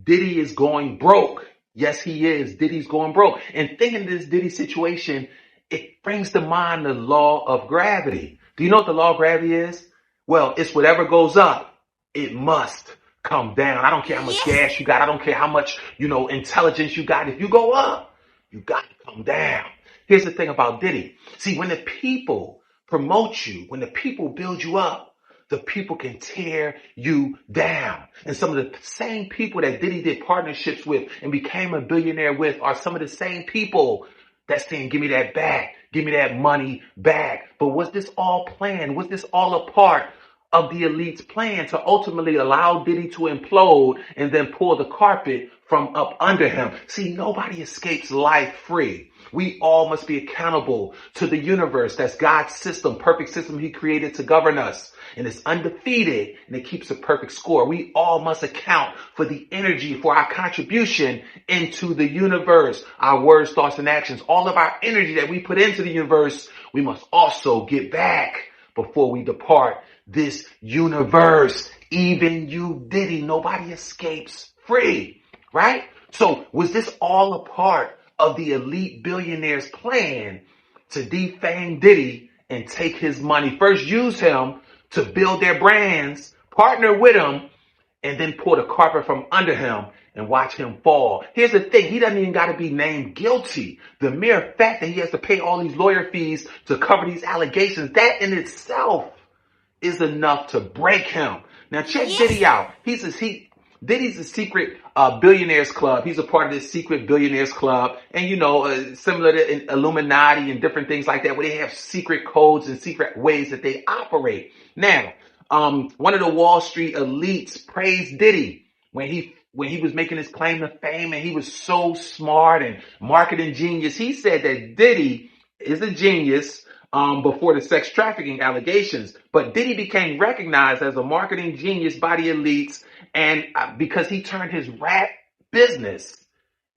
Diddy is going broke. Yes, he is. Diddy's going broke. And thinking this Diddy situation, it brings to mind the law of gravity. Do you know what the law of gravity is? Well, it's whatever goes up, it must come down. I don't care how much gas you got. I don't care how much, intelligence you got. If you go up, you got to come down. Here's the thing about Diddy. See, when the people promote you, when the people build you up, the people can tear you down. And some of the same people that Diddy did partnerships with and became a billionaire with are some of the same people that's saying, give me that back. Give me that money back. But was this all planned? Was this all a part of the elite's plan to ultimately allow Diddy to implode and then pull the carpet from up under him? See, nobody escapes life free. We all must be accountable to the universe. That's God's system, perfect system he created to govern us. And it's undefeated and it keeps a perfect score. We all must account for the energy, for our contribution into the universe, our words, thoughts, and actions. All of our energy that we put into the universe, we must also get back before we depart this universe. Even you, Diddy, nobody escapes free, right? So was this all a part of the elite billionaire's plan to defame Diddy and take his money? First, use him to build their brands, partner with him, and then pull the carpet from under him and watch him fall. Here's the thing. He doesn't even got to be named guilty. The mere fact that he has to pay all these lawyer fees to cover these allegations, that in itself is enough to break him. Now check Diddy out. Diddy's a secret billionaires club. He's a part of this secret billionaires club. And, similar to Illuminati and different things like that, where they have secret codes and secret ways that they operate. Now, one of the Wall Street elites praised Diddy when he was making his claim to fame, and he was so smart and marketing genius. He said that Diddy is a genius before the sex trafficking allegations. But Diddy became recognized as a marketing genius by the elites, and because he turned his rap business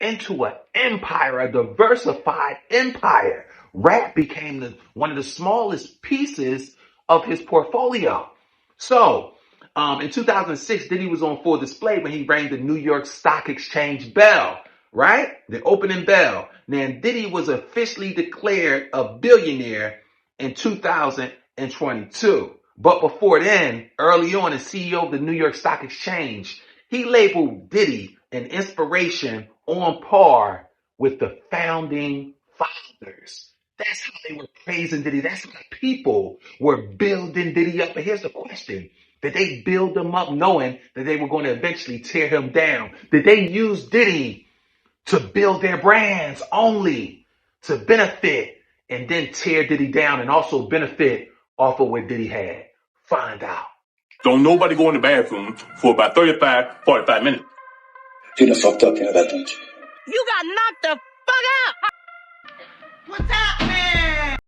into an empire, a diversified empire. Rap became one of the smallest pieces of his portfolio. So, in 2006, Diddy was on full display when he rang the New York Stock Exchange bell, right? The opening bell. Now, Diddy was officially declared a billionaire in 2022. But before then, early on, as CEO of the New York Stock Exchange, he labeled Diddy an inspiration on par with the founding fathers. That's how they were praising Diddy. That's how people were building Diddy up. But here's the question. Did they build him up knowing that they were going to eventually tear him down? Did they use Diddy to build their brands only to benefit and then tear Diddy down and also benefit off of what Diddy had? Find out. Don't nobody go in the bathroom for about 45 minutes. You done fucked up, you know that, don't you? You got knocked the fuck out! What's up, man?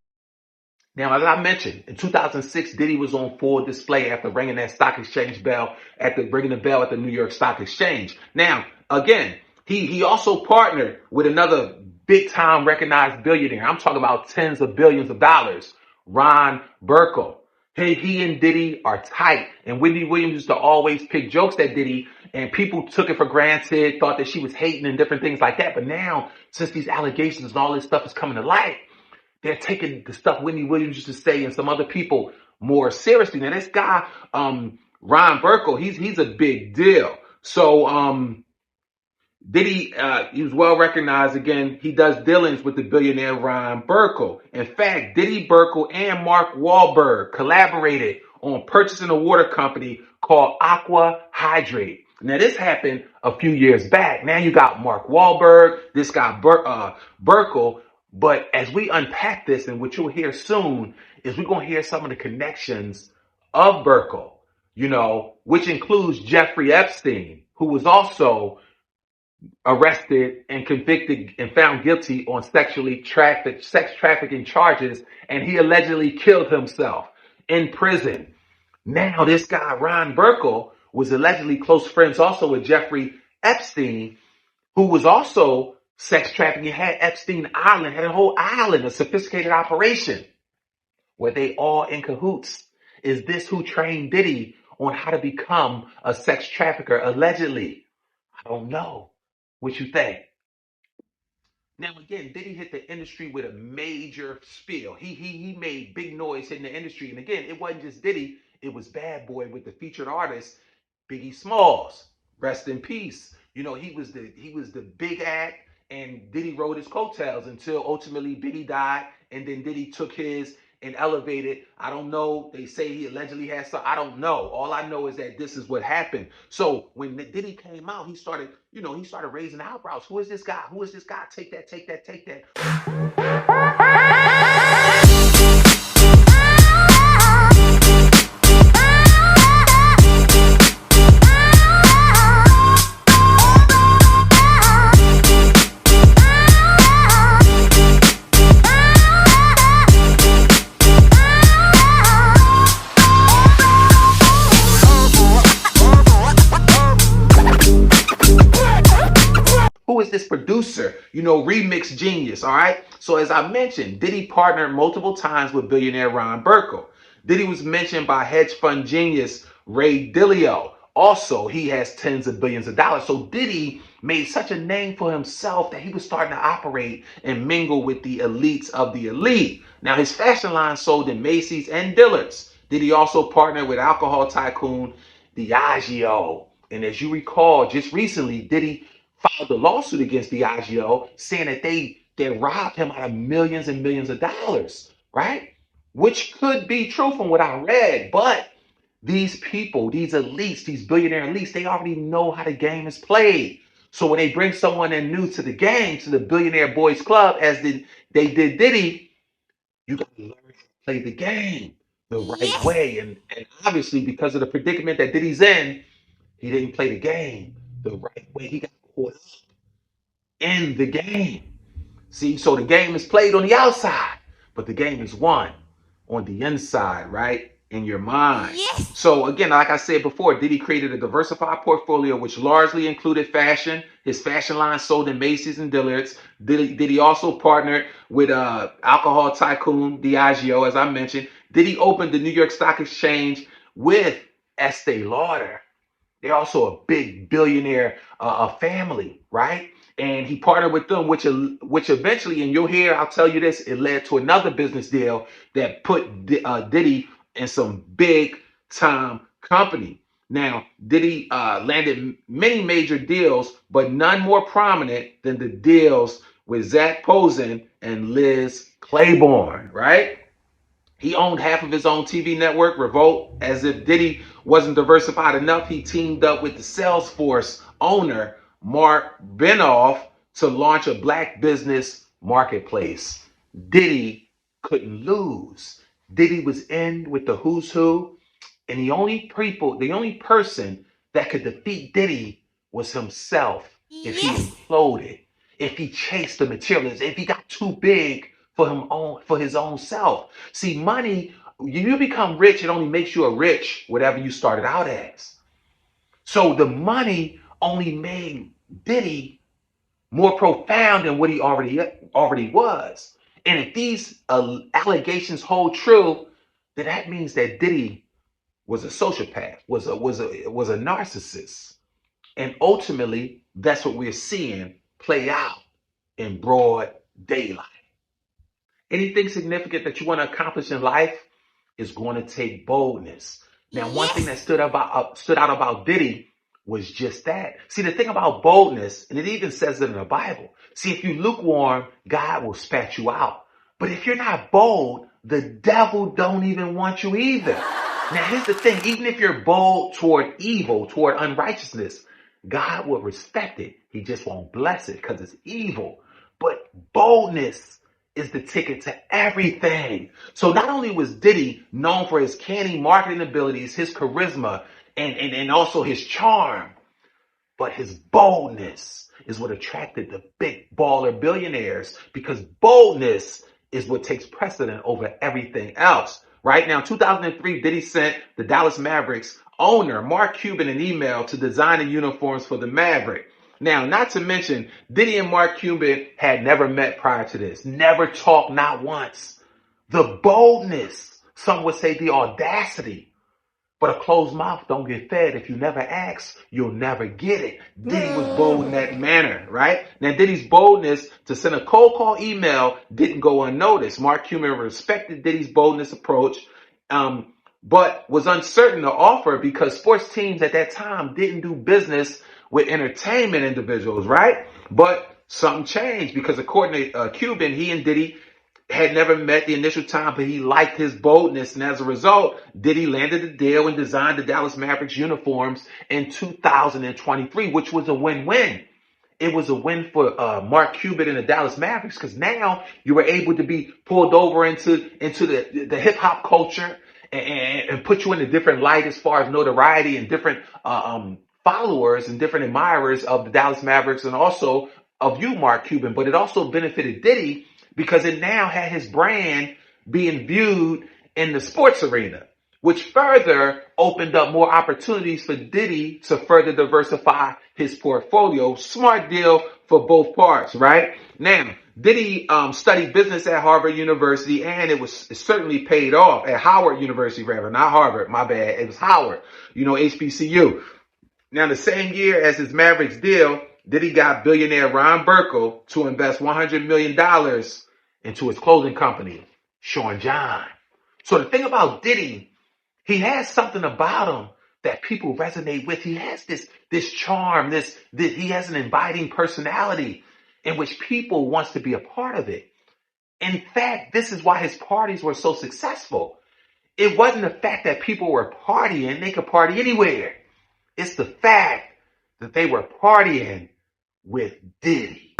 Now, as I mentioned, in 2006, Diddy was on full display after ringing that stock exchange bell, ringing the bell at the New York Stock Exchange. Now, again, he also partnered with another big-time recognized billionaire. I'm talking about tens of billions of dollars, Ron Burkle. He and Diddy are tight, and Wendy Williams used to always pick jokes at Diddy, and people took it for granted, thought that she was hating and different things like that. But now, since these allegations and all this stuff is coming to light, they're taking the stuff Wendy Williams used to say and some other people more seriously. Now, this guy, Ron Burkle, he's a big deal. So, Diddy, he was well recognized. Again, he does dealings with the billionaire Ron Burkle. In fact, Diddy, Burkle, and Mark Wahlberg collaborated on purchasing a water company called Aquahydrate. Now, this happened a few years back. Now you got Mark Wahlberg, this guy Burkle. But as we unpack this, and what you'll hear soon, is we're going to hear some of the connections of Burkle, which includes Jeffrey Epstein, who was also arrested and convicted and found guilty on sex trafficking charges, and he allegedly killed himself in prison. Now, this guy, Ron Burkle, was allegedly close friends also with Jeffrey Epstein, who was also sex trafficking, had Epstein Island, had a whole island, a sophisticated operation. Were they all in cahoots? Is this who trained Diddy on how to become a sex trafficker, allegedly? I don't know. What you think? Now again, Diddy hit the industry with a major spiel. He made big noise hitting the industry. And again, it wasn't just Diddy, it was Bad Boy with the featured artist, Biggie Smalls. Rest in peace. You know, he was the big act, and Diddy rode his coattails until ultimately Biggie died, and then Diddy took his and elevated. I don't know. They say he allegedly has some. I don't know. All I know is that this is what happened. So when Diddy came out, he started raising eyebrows. Who is this guy? Who is this guy? Take that, take that, take that. Who is this producer? Remix genius, all right? So as I mentioned, Diddy partnered multiple times with billionaire Ron Burkle. Diddy was mentioned by hedge fund genius Ray Dalio. Also, he has tens of billions of dollars. So Diddy made such a name for himself that he was starting to operate and mingle with the elites of the elite. Now, his fashion line sold in Macy's and Dillard's. Diddy also partnered with alcohol tycoon Diageo. And as you recall, just recently, Diddy filed a lawsuit against Diageo saying that they robbed him out of millions and millions of dollars, right? Which could be true from what I read, but these people, these elites, these billionaire elites, they already know how the game is played. So when they bring someone in new to the game, to the billionaire boys club, as they did Diddy, you got to learn how to play the game the right way. And obviously, because of the predicament that Diddy's in, he didn't play the game the right way. He got caught up in the game. See, so the game is played on the outside, but the game is won on the inside, right? In your mind. Yes. So again, like I said before, Diddy created a diversified portfolio which largely included fashion. His fashion line sold in Macy's and Dillard's. Diddy also partnered with alcohol tycoon Diageo, as I mentioned. Diddy opened the New York Stock Exchange with Estee Lauder. They're also a big billionaire family, right? And he partnered with them, which eventually, and you'll hear, I'll tell you this, it led to another business deal that put Diddy in some big time company. Now, Diddy landed many major deals, but none more prominent than the deals with Zach Posen and Liz Claiborne, right? He owned half of his own TV network, Revolt. As if Diddy wasn't diversified enough, he teamed up with the Salesforce owner, Mark Benioff, to launch a black business marketplace. Diddy couldn't lose. Diddy was in with the who's who, and the only person that could defeat Diddy was himself if he imploded, if he chased the materialism, if he got too big for his own self. See, money, you become rich, it only makes you a rich, whatever you started out as. So the money only made Diddy more profound than what he already was. And if these allegations hold true, then that means that Diddy was a sociopath, was a narcissist. And ultimately, that's what we're seeing play out in broad daylight. Anything significant that you want to accomplish in life is going to take boldness. Now, one thing that stood out about Diddy was just that. See, the thing about boldness, and it even says it in the Bible. See, if you're lukewarm, God will spat you out. But if you're not bold, the devil don't even want you either. Now, here's the thing. Even if you're bold toward evil, toward unrighteousness, God will respect it. He just won't bless it because it's evil. But boldness is the ticket to everything. So not only was Diddy known for his canny marketing abilities, his charisma, and also his charm, but his boldness is what attracted the big baller billionaires, because boldness is what takes precedent over everything else. Right now, in 2003, Diddy sent the Dallas Mavericks owner, Mark Cuban, an email to design the uniforms for the Maverick. Now, not to mention, Diddy and Mark Cuban had never met prior to this. Never talked, not once. The boldness, some would say the audacity, But a closed mouth don't get fed. If you never ask, you'll never get it. Diddy was bold in that manner, right? Now, Diddy's boldness to send a cold call email didn't go unnoticed. Mark Cuban respected Diddy's boldness approach, but was uncertain to offer because sports teams at that time didn't do business with entertainment individuals, right? But something changed because according to Cuban, he and Diddy had never met the initial time, but he liked his boldness. And as a result, Diddy landed the deal and designed the Dallas Mavericks uniforms in 2023, which was a win-win. It was a win for Mark Cuban and the Dallas Mavericks because now you were able to be pulled over into the hip hop culture and put you in a different light as far as notoriety and different followers and different admirers of the Dallas Mavericks and also of you, Mark Cuban. But it also benefited Diddy because it now had his brand being viewed in the sports arena, which further opened up more opportunities for Diddy to further diversify his portfolio. Smart deal for both parts, right? Now, Diddy studied business at Harvard University, and it certainly paid off at Howard University, rather, not Harvard, my bad. It was Howard, HBCU. Now, the same year as his Mavericks deal, Diddy got billionaire Ron Burkle to invest $100 million into his clothing company, Sean John. So the thing about Diddy, he has something about him that people resonate with. He has this charm, he has an inviting personality in which people wants to be a part of it. In fact, this is why his parties were so successful. It wasn't the fact that people were partying, they could party anywhere. It's the fact that they were partying with Diddy.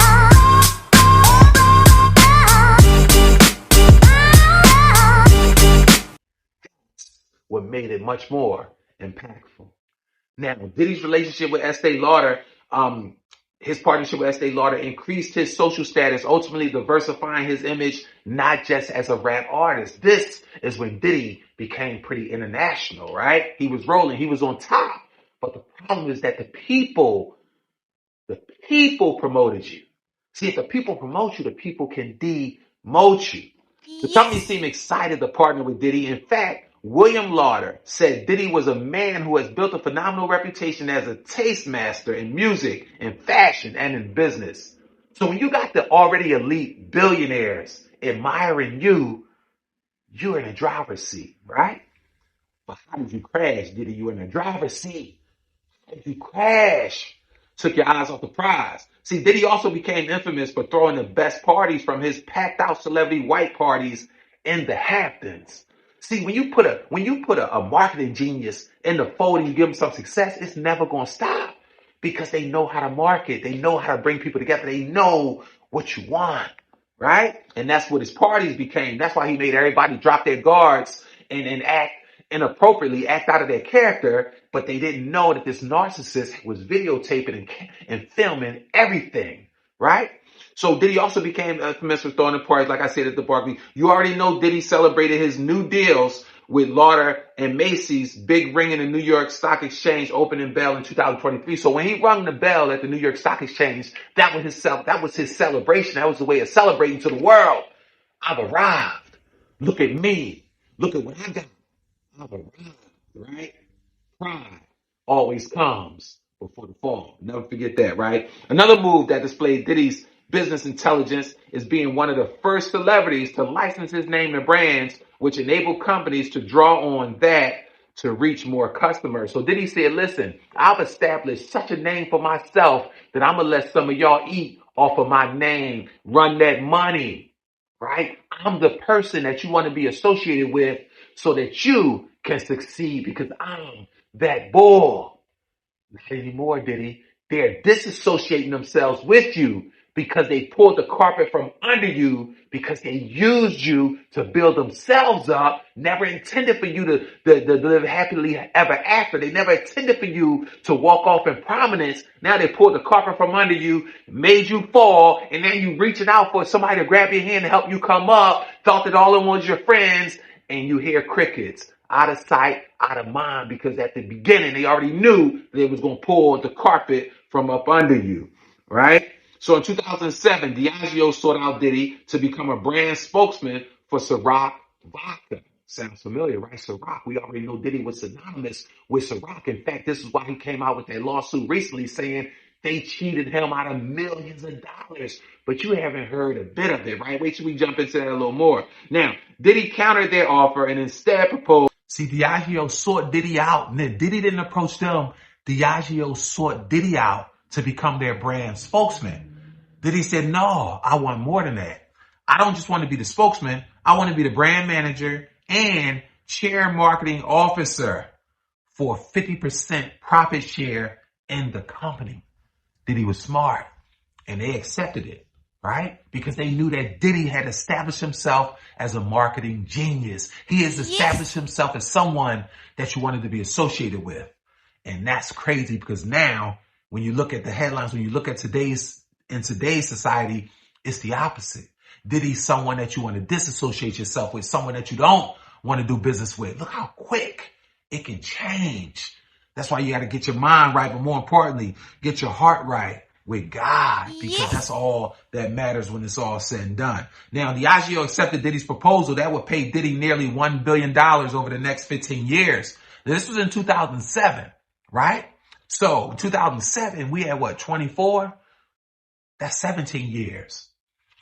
What made it much more impactful. Now, Diddy's relationship with Estee Lauder, his partnership with Estee Lauder increased his social status, ultimately diversifying his image, not just as a rap artist. This is when Diddy became pretty international, right? He was rolling, he was on top. But the problem is that the people promoted you. See, if the people promote you, the people can demote you. The company seemed excited to partner with Diddy. In fact, William Lauder said Diddy was a man who has built a phenomenal reputation as a taste master in music, in fashion, and in business. So when you got the already elite billionaires admiring you, you're in a driver's seat, right? But how did you crash, Diddy? You were in a driver's seat. How did you crash? Took your eyes off the prize. See, Diddy also became infamous for throwing the best parties from his packed out celebrity white parties in the Hamptons. See, when you put a marketing genius in the fold and you give them some success, it's never going to stop because they know how to market. They know how to bring people together. They know what you want, right? And that's what his parties became. That's why he made everybody drop their guards and act inappropriately, act out of their character, but they didn't know that this narcissist was videotaping and filming everything, right? So Diddy also became infamous for throwing the parties, like I said, at the Barclays. You already know Diddy celebrated his new deals with Lauder and Macy's big ring in the New York Stock Exchange opening bell in 2023. So when he rung the bell at the New York Stock Exchange, that was his celebration. That was the way of celebrating to the world. I've arrived. Look at me. Look at what I got. I've arrived, right? Pride always comes before the fall. Never forget that, right? Another move that displayed Diddy's business intelligence is being one of the first celebrities to license his name and brands, which enable companies to draw on that to reach more customers. So Diddy said, listen, I've established such a name for myself that I'm going to let some of y'all eat off of my name, run that money, right? I'm the person that you want to be associated with so that you can succeed because I'm that boy. Not anymore, Diddy. They're disassociating themselves with you because they pulled the carpet from under you because they used you to build themselves up, never intended for you to live happily ever after. They never intended for you to walk off in prominence. Now they pulled the carpet from under you, made you fall, and now you reaching out for somebody to grab your hand and help you come up, thought that all of them was your friends, and you hear crickets. Out of sight, out of mind, because at the beginning, they already knew they was going to pull the carpet from up under you, right? So in 2007, Diageo sought out Diddy to become a brand spokesman for Ciroc vodka. Sounds familiar, right? Ciroc. We already know Diddy was synonymous with Ciroc. In fact, this is why he came out with that lawsuit recently saying they cheated him out of millions of dollars. But you haven't heard a bit of it, right? Wait till we jump into that a little more. Now, Diddy countered their offer and instead proposed. See, Diageo sought Diddy out. And then Diddy didn't approach them. Diageo sought Diddy out to become their brand spokesman. Diddy said, no, I want more than that. I don't just want to be the spokesman. I want to be the brand manager and chair marketing officer for 50% profit share in the company. Diddy was smart and they accepted it, right? Because they knew that Diddy had established himself as a marketing genius. He has established himself as someone that you wanted to be associated with. And that's crazy because now when you look at the headlines, when you look at in today's society, it's the opposite. Diddy's someone that you want to disassociate yourself with, someone that you don't want to do business with. Look how quick it can change. That's why you got to get your mind right, but more importantly, get your heart right with God, because that's all that matters when it's all said and done. Now, Diageo accepted Diddy's proposal that would pay Diddy nearly $1 billion over the next 15 years. Now, this was in 2007, right? So in 2007, we had what, 24? That's 17 years.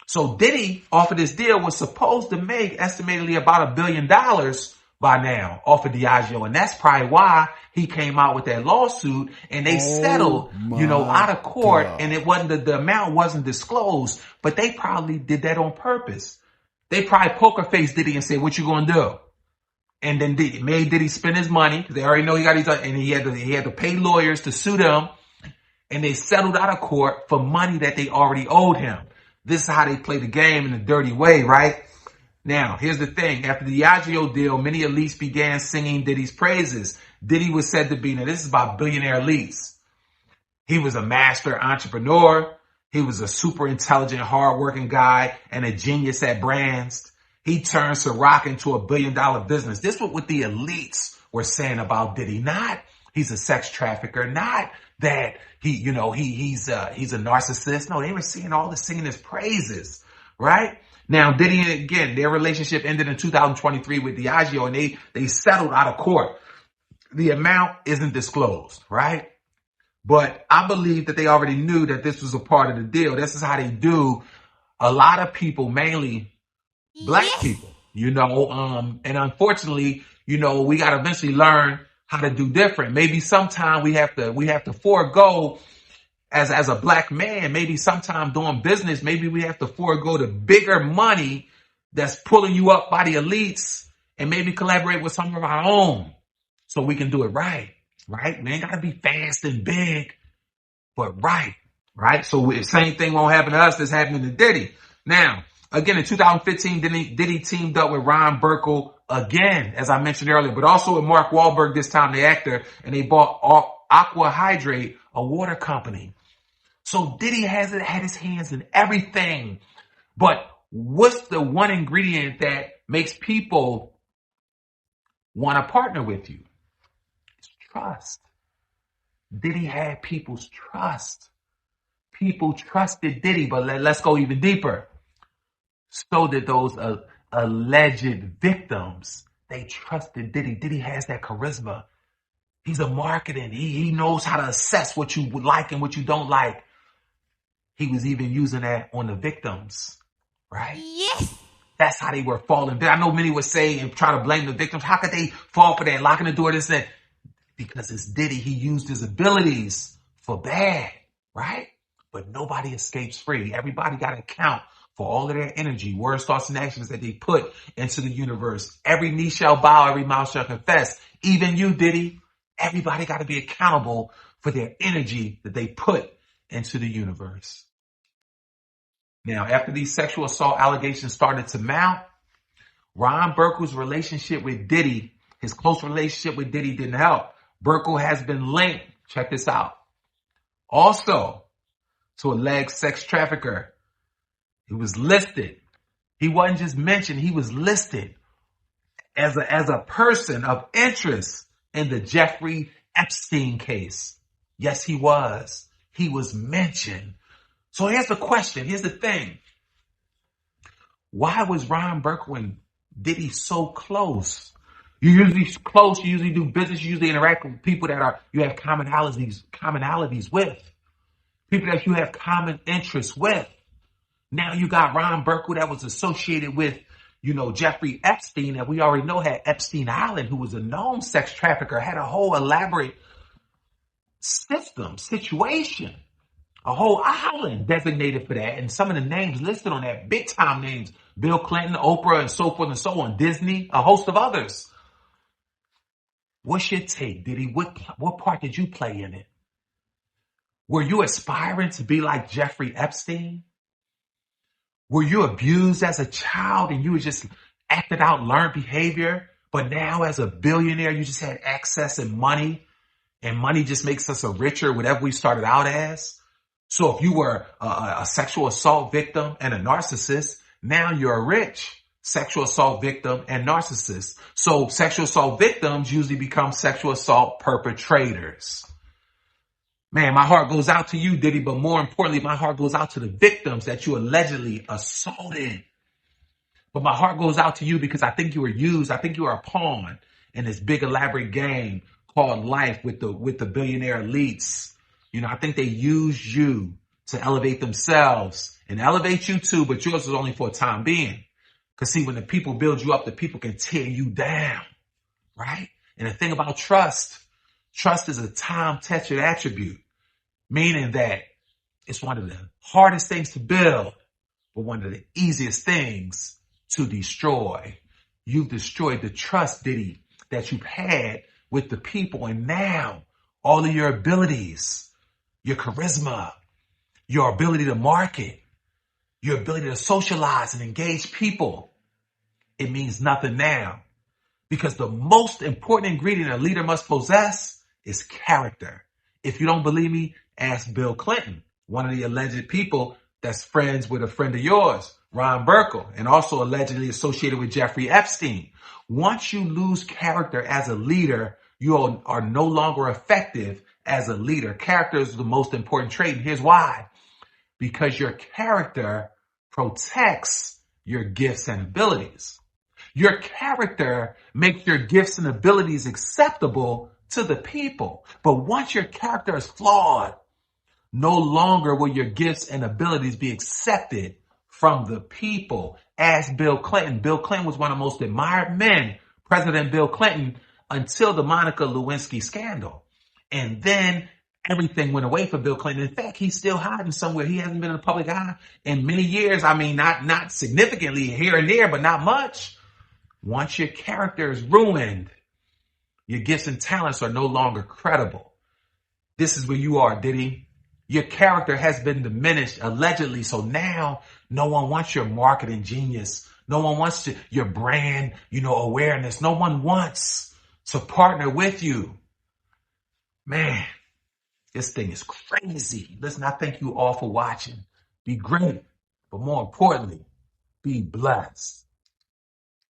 So Diddy, off of this deal, was supposed to make estimatedly about $1 billion by now off of Diageo. And that's probably why he came out with that lawsuit and they settled, out of court. God. And it wasn't, the amount wasn't disclosed, but they probably did that on purpose. They probably poker faced Diddy and said, what you gonna do? And then made Diddy spend his money because they already know he got these, and he had to pay lawyers to sue them. And they settled out of court for money that they already owed him. This is how they play the game in a dirty way, right? Now, here's the thing. After the Diageo deal, many elites began singing Diddy's praises. Diddy was said to be, now this is about billionaire elites. He was a master entrepreneur. He was a super intelligent, hardworking guy and a genius at brands. He turned Ciroc into $1 billion business. This was what the elites were saying about Diddy. Not he's a sex trafficker, not that he's a narcissist. No, they were singing his praises, right? Now, Diddy, again, their relationship ended in 2023 with Diageo and they settled out of court. The amount isn't disclosed, right? But I believe that they already knew that this was a part of the deal. This is how they do a lot of people, mainly black people, and unfortunately, we got to eventually learn how to do different. Maybe sometime we have to forego as a black man, maybe sometime doing business, maybe we have to forego the bigger money that's pulling you up by the elites and maybe collaborate with some of our own so we can do it right? We ain't got to be fast and big, but right? So the same thing won't happen to us that's happening to Diddy. Now, again, in 2015, Diddy teamed up with Ron Burkle again, as I mentioned earlier, but also with Mark Wahlberg, this time the actor, and they bought Aquahydrate, a water company. So Diddy had his hands in everything. But what's the one ingredient that makes people want to partner with you? It's trust. Diddy had people's trust. People trusted Diddy, but let's go even deeper. So did those alleged victims. They trusted Diddy. Diddy has that charisma. He's a marketing. He knows how to assess what you would like and what you don't like. He was even using that on the victims, right? Yes. That's how they were falling. I know many would say and try to blame the victims. How could they fall for that? Locking the door, this and that. Because it's Diddy. He used his abilities for bad, right? But nobody escapes free. Everybody got to account for all of their energy, words, thoughts, and actions that they put into the universe. Every knee shall bow, every mouth shall confess. Even you, Diddy. Everybody got to be accountable for their energy that they put into the universe. Now, after these sexual assault allegations started to mount, Ron Burkle's relationship with Diddy, his close relationship with Diddy didn't help. Burkle has been linked, check this out, also to alleged sex trafficker. He was listed. He wasn't just mentioned, he was listed as a person of interest in the Jeffrey Epstein case. Yes, he was. He was mentioned. So here's the question. Here's the thing. Why was Ron Burkle and Diddy's so close. You're usually close. You usually do business. You usually interact with people that you have commonalities with. People that you have common interests with. Now you got Ron Burkle that was associated with, Jeffrey Epstein, that we already know had Epstein Island, who was a known sex trafficker, had a whole elaborate situation, a whole island designated for that. And some of the names listed on that, big time names, Bill Clinton, Oprah, and so forth and so on, Disney, a host of others. What's your take, Diddy? What part did you play in it? Were you aspiring to be like Jeffrey Epstein? Were you abused as a child and you just acted out learned behavior? But now as a billionaire, you just had access and money just makes us a richer, whatever we started out as. So if you were a sexual assault victim and a narcissist, now you're a rich sexual assault victim and narcissist. So sexual assault victims usually become sexual assault perpetrators. Man, my heart goes out to you, Diddy, but more importantly, my heart goes out to the victims that you allegedly assaulted. But my heart goes out to you because I think you were used. I think you were a pawn in this big elaborate game called life with the billionaire elites. I think they used you to elevate themselves and elevate you too, but yours was only for a time being. Because see, when the people build you up, the people can tear you down, right? And the thing about trust is a time-tested attribute, meaning that it's one of the hardest things to build, but one of the easiest things to destroy. You've destroyed the trust, Diddy, that you've had with the people. And now all of your abilities, your charisma, your ability to market, your ability to socialize and engage people, it means nothing now. Because the most important ingredient a leader must possess is character. If you don't believe me, ask Bill Clinton, one of the alleged people that's friends with a friend of yours, Ron Burkle, and also allegedly associated with Jeffrey Epstein. Once you lose character as a leader, you are no longer effective as a leader. Character is the most important trait. And here's why. Because your character protects your gifts and abilities. Your character makes your gifts and abilities acceptable to the people. But once your character is flawed, no longer will your gifts and abilities be accepted from the people. Ask Bill Clinton. Bill Clinton was one of the most admired men, President Bill Clinton, until the Monica Lewinsky scandal. And then everything went away for Bill Clinton. In fact, he's still hiding somewhere. He hasn't been in the public eye in many years. I mean, not significantly here and there, but not much. Once your character is ruined, your gifts and talents are no longer credible. This is where you are, Diddy. Your character has been diminished, allegedly. So now no one wants your marketing genius. No one wants your brand, awareness. No one wants to partner with you. Man, this thing is crazy. Listen, I thank you all for watching. Be great, but more importantly, be blessed.